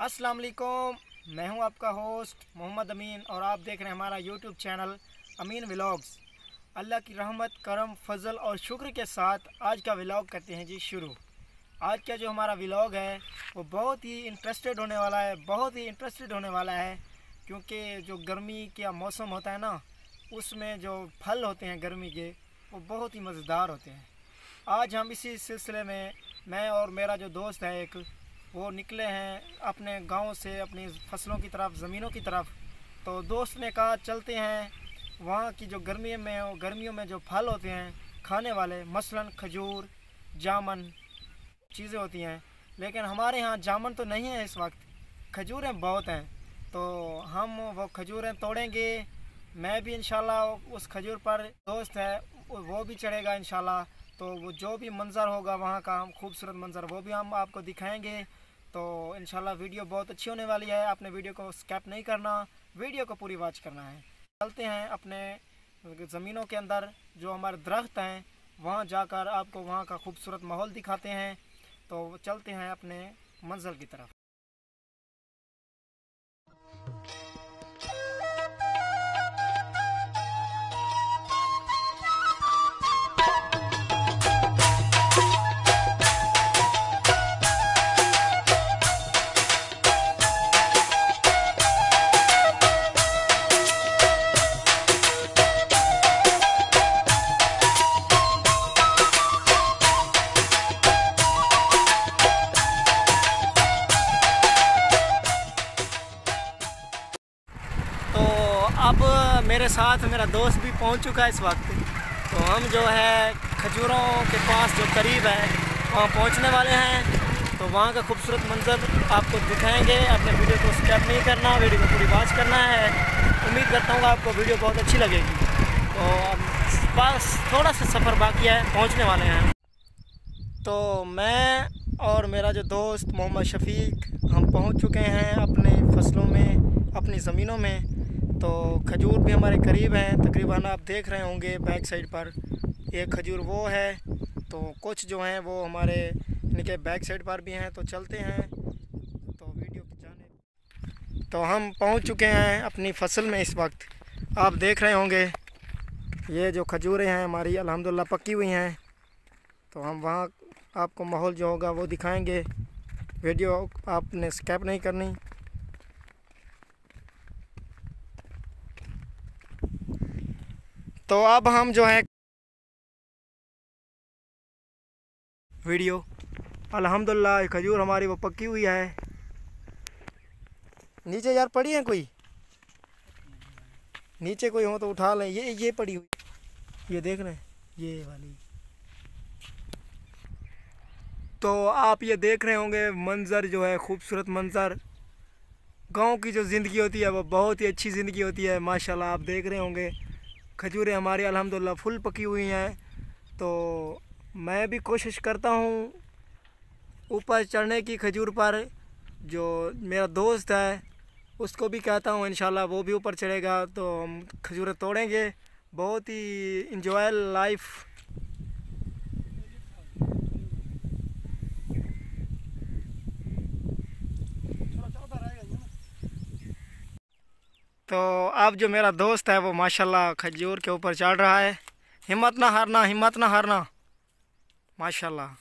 अस्सलाम वालेकुम, मैं हूं आपका होस्ट मोहम्मद अमीन और आप देख रहे हैं हमारा यूट्यूब चैनल अमीन व्लॉग्स। अल्लाह की रहमत, करम, फजल और शुक्र के साथ आज का व्लॉग करते हैं जी शुरू। आज का जो हमारा व्लॉग है वो बहुत ही इंटरेस्टेड होने वाला है, बहुत ही इंटरेस्टेड होने वाला है, क्योंकि जो गर्मी का मौसम होता है ना, उसमें जो फल होते हैं गर्मी के वो बहुत ही मज़ेदार होते हैं। आज हम इसी सिलसिले में मैं और मेरा जो दोस्त है एक, वो निकले हैं अपने गांव से अपनी फसलों की तरफ, ज़मीनों की तरफ। तो दोस्त ने कहा चलते हैं वहाँ की जो गर्मियों में जो फल होते हैं खाने वाले, मसलन खजूर, जामुन चीज़ें होती हैं, लेकिन हमारे यहाँ जामुन तो नहीं है इस वक्त, खजूरें बहुत हैं। तो हम वो खजूरें तोड़ेंगे। मैं भी इंशाल्लाह उस खजूर पर, दोस्त है वो भी चढ़ेगा इंशाल्लाह। तो वो जो भी मंज़र होगा वहाँ का, हम खूबसूरत मंज़र, वो भी हम आपको दिखाएंगे। तो इंशाल्लाह वीडियो बहुत अच्छी होने वाली है। आपने वीडियो को स्किप नहीं करना, वीडियो को पूरी वॉच करना है। चलते हैं अपने ज़मीनों के अंदर, जो हमारे दरख्त हैं वहाँ जाकर आपको वहाँ का खूबसूरत माहौल दिखाते हैं। तो चलते हैं अपने मंज़िल की तरफ। तो अब मेरे साथ मेरा दोस्त भी पहुंच चुका है इस वक्त। तो हम जो है खजूरों के पास जो करीब है वहाँ पहुंचने वाले हैं। तो वहाँ का खूबसूरत मंजर आपको दिखाएंगे। अपने वीडियो को स्किप नहीं करना, वीडियो को पूरी वॉच करना है। उम्मीद करता हूँ आपको वीडियो बहुत अच्छी लगेगी। तो बस थोड़ा सा सफ़र बाकी है, पहुँचने वाले हैं। तो मैं और मेरा जो दोस्त मोहम्मद शफीक, हम पहुँच चुके हैं अपने फसलों में, अपनी ज़मीनों में। तो खजूर भी हमारे करीब हैं, तकरीबन आप देख रहे होंगे बैक साइड पर एक खजूर वो है। तो कुछ जो हैं वो हमारे इनके बैक साइड पर भी हैं। तो चलते हैं, तो वीडियो की जाने। तो हम पहुंच चुके हैं अपनी फसल में इस वक्त। आप देख रहे होंगे ये जो खजूरें हैं हमारी अल्हम्दुलिल्लाह पकी हुई हैं। तो हम वहाँ आपको माहौल जो होगा वो दिखाएंगे। वीडियो आपने स्किप नहीं करनी। तो अब हम जो है वीडियो, अल्हम्दुलिल्लाह खजूर हमारी वो पकी हुई है। नीचे यार पड़ी है कोई, नीचे कोई हो तो उठा लें। ये पड़ी हुई, ये देख रहे हैं ये वाली। तो आप ये देख रहे होंगे मंज़र जो है, खूबसूरत मंज़र। गांव की जो ज़िंदगी होती है वो बहुत ही अच्छी ज़िंदगी होती है माशाल्लाह। आप देख रहे होंगे खजूरें हमारी अल्हम्दुलिल्लाह फुल पकी हुई हैं। तो मैं भी कोशिश करता हूँ ऊपर चढ़ने की खजूर पर। जो मेरा दोस्त है उसको भी कहता हूँ इंशाल्लाह वो भी ऊपर चढ़ेगा, तो हम खजूरें तोड़ेंगे। बहुत ही इंजॉय लाइफ। तो अब जो मेरा दोस्त है वो माशाल्लाह खजूर के ऊपर चढ़ रहा है। हिम्मत ना हारना, हिम्मत ना हारना माशाल्लाह।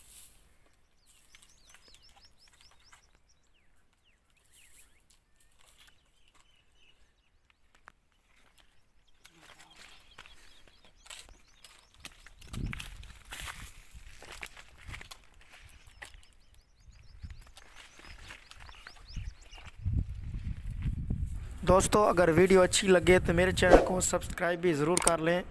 दोस्तों अगर वीडियो अच्छी लगे तो मेरे चैनल को सब्सक्राइब भी ज़रूर कर लें।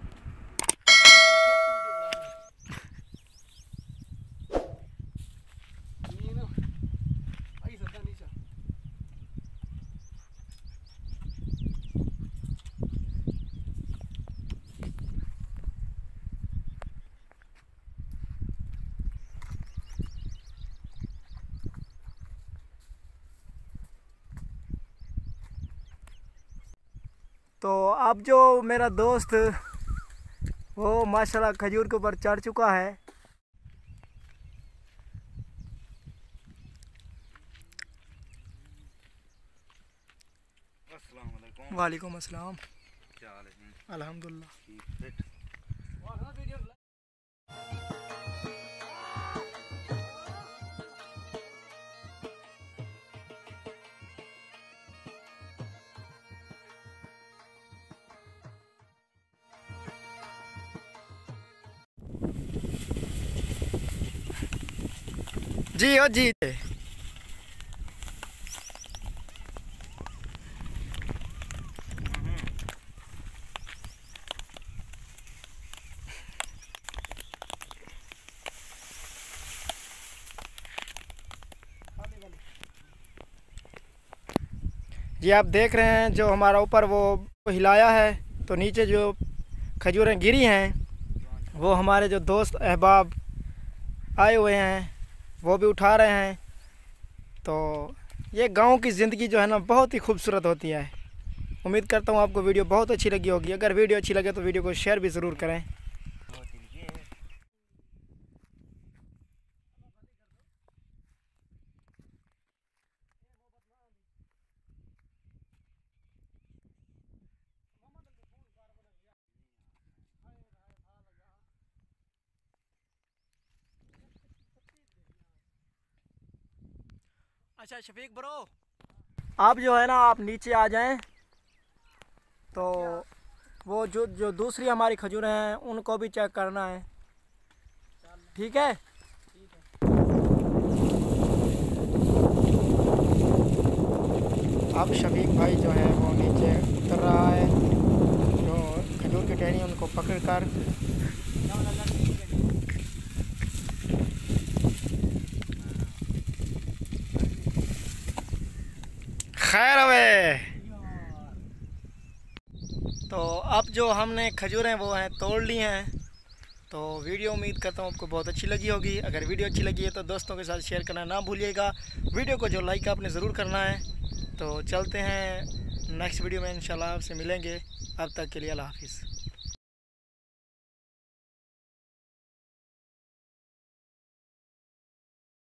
तो अब जो मेरा दोस्त वो माशाल्लाह खजूर के ऊपर चढ़ चुका है। वालेकुम अस्सलाम। क्या हाल है? अल्हम्दुलिल्लाह। जी हो जी। जी आप देख रहे हैं जो हमारा ऊपर वो हिलाया है, तो नीचे जो खजूरें गिरी हैं वो हमारे जो दोस्त अहबाब आए हुए हैं वो भी उठा रहे हैं। तो ये गांव की ज़िंदगी जो है ना बहुत ही खूबसूरत होती है। उम्मीद करता हूँ आपको वीडियो बहुत अच्छी लगी होगी। अगर वीडियो अच्छी लगे तो वीडियो को शेयर भी ज़रूर करें। अच्छा शफीक ब्रो, आप जो है ना आप नीचे आ जाएं, तो वो जो दूसरी हमारी खजूरें हैं उनको भी चेक करना है, ठीक है? अब शफीक भाई जो है वो नीचे उतर रहा है, जो खजूर की टहनी उनको पकड़ कर खैर हवे। तो अब जो हमने खजूरें वो हैं तोड़ ली हैं। तो वीडियो उम्मीद करता हूँ आपको बहुत अच्छी लगी होगी। अगर वीडियो अच्छी लगी है तो दोस्तों के साथ शेयर करना ना भूलिएगा। वीडियो को जो लाइक आपने ज़रूर करना है। तो चलते हैं नेक्स्ट वीडियो में, इंशाल्लाह आपसे मिलेंगे। अब तक के लिए अल्लाह हाफिज़।